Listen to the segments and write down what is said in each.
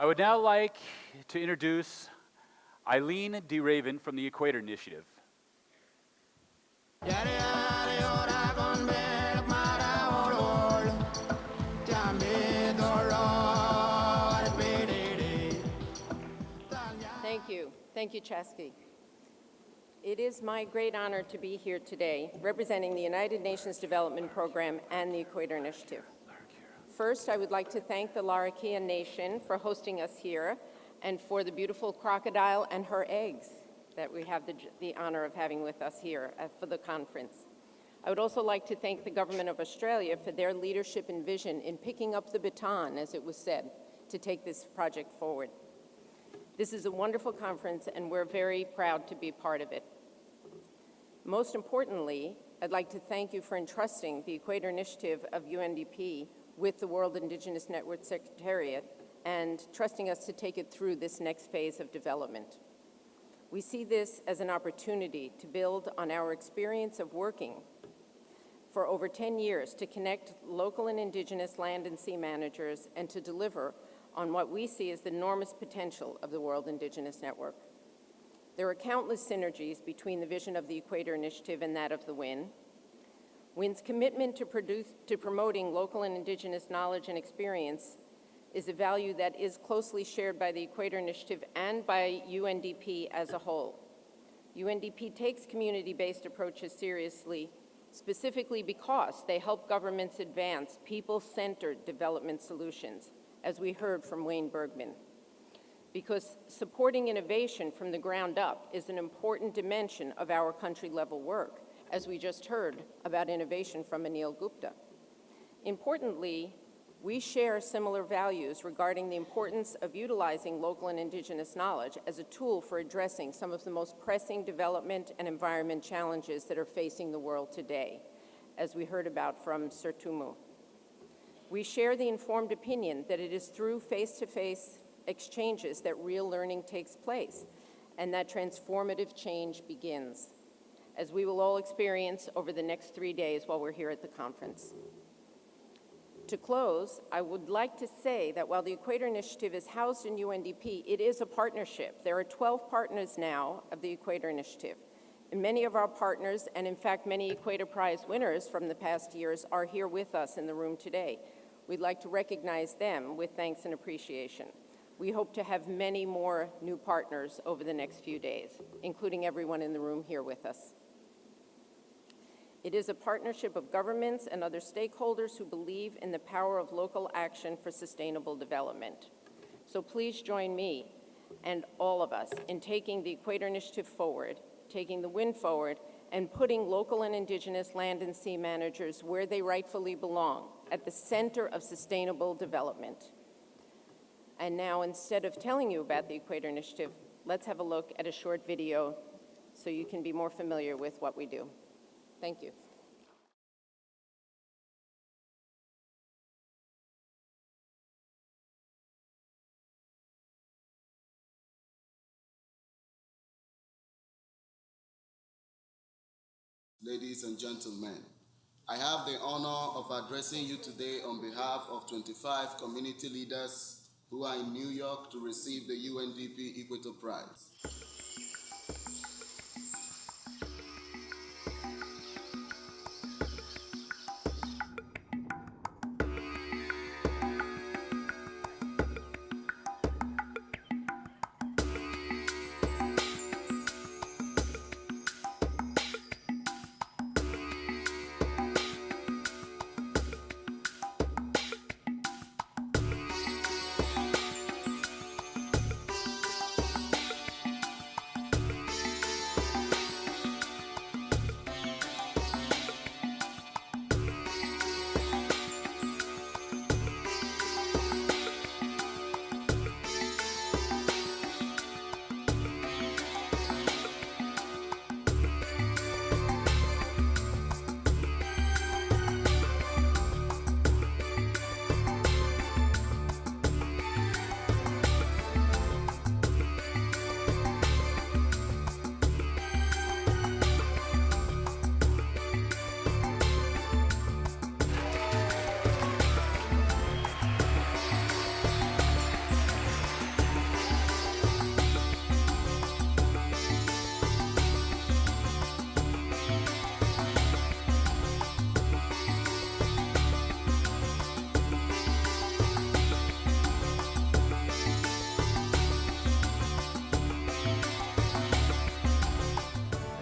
I would now like to introduce Eileen De Ravin from the Equator Initiative. Thank you, Chasky. It is my great honor to be here today representing the United Nations Development Program and the Equator Initiative. First, I would like to thank the Larakia Nation for hosting us here and for the beautiful crocodile and her eggs that we have the honor of having with us here for the conference. I would also like to thank the Government of Australia for their leadership and vision in picking up the baton, as it was said, to take this project forward. This is a wonderful conference, and we're very proud to be part of it. Most importantly, I'd like to thank you for entrusting the Equator Initiative of UNDP with the World Indigenous Network Secretariat and trusting us to take it through this next phase of development. We see this as an opportunity to build on our experience of working for over 10 years to connect local and indigenous land and sea managers and to deliver on what we see as the enormous potential of the World Indigenous Network. There are countless synergies between the vision of the Equator Initiative and that of the WIN. WIN's commitment to promoting local and indigenous knowledge and experience is a value that is closely shared by the Equator Initiative and by UNDP as a whole. UNDP takes community-based approaches seriously, specifically because they help governments advance people-centered development solutions, as we heard from Wayne Bergman. Because supporting innovation from the ground up is an important dimension of our country-level work, as we just heard about innovation from Anil Gupta. Importantly, we share similar values regarding the importance of utilizing local and indigenous knowledge as a tool for addressing some of the most pressing development and environment challenges that are facing the world today, as we heard about from Sir Tumu. We share the informed opinion that it is through face-to-face exchanges that real learning takes place and that transformative change begins, as we will all experience over the next 3 days while we're here at the conference. To close, I would like to say that while the Equator Initiative is housed in UNDP, it is a partnership. There are 12 partners now of the Equator Initiative. And many of our partners, and in fact many Equator Prize winners from the past years, are here with us in the room today. We'd like to recognize them with thanks and appreciation. We hope to have many more new partners over the next few days, including everyone in the room here with us. It is a partnership of governments and other stakeholders who believe in the power of local action for sustainable development. So please join me and all of us in taking the Equator Initiative forward, taking the WIN forward, and putting local and indigenous land and sea managers where they rightfully belong, at the center of sustainable development. And now, instead of telling you about the Equator Initiative, let's have a look at a short video so you can be more familiar with what we do. Thank you. Ladies and gentlemen, I have the honor of addressing you today on behalf of 25 community leaders who are in New York to receive the UNDP Equator Prize.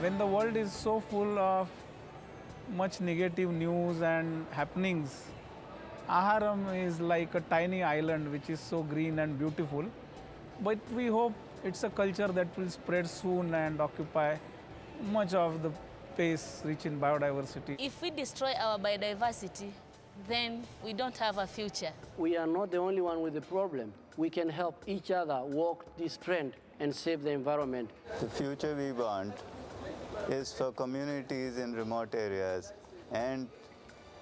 When the world is so full of much negative news and happenings, Aharam is like a tiny island which is so green and beautiful. But we hope it's a culture that will spread soon and occupy much of the space rich in biodiversity. If we destroy our biodiversity, then we don't have a future. We are not the only one with the problem. We can help each other walk this trend and save the environment. The future we want is for communities in remote areas and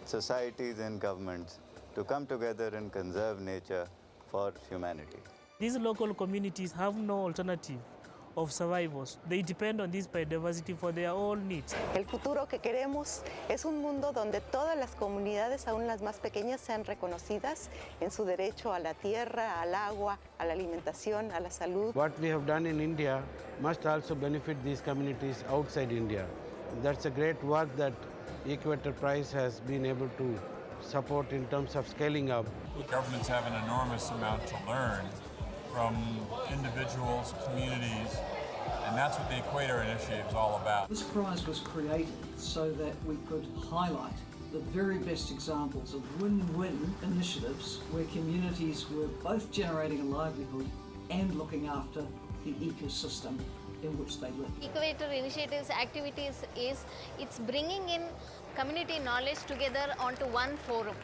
societies and governments to come together and conserve nature for humanity. These local communities have no alternative of survivors. They depend on this biodiversity for their own needs. El futuro que queremos es un mundo donde todas las comunidades, aún las más pequeñas, sean reconocidas en su derecho a la tierra, al agua, a la alimentación, a la salud. What we have done in India must also benefit these communities outside India. That's a great work that Equator Prize has been able to support in terms of scaling up. Governments have an enormous amount to learn from individuals, communities, and that's what the Equator Initiative is all about. This prize was created so that we could highlight the very best examples of win-win initiatives where communities were both generating a livelihood and looking after the ecosystem in which they live. Equator Initiative's activities is it's bringing in community knowledge together onto one forum.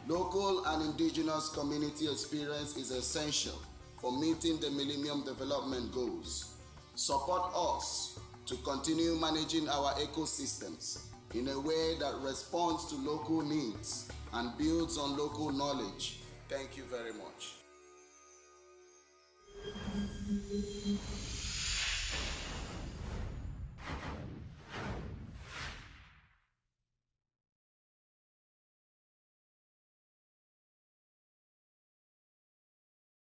Local and indigenous community experience is essential for meeting the Millennium Development Goals. Support us to continue managing our ecosystems in a way that responds to local needs and builds on local knowledge. Thank you very much.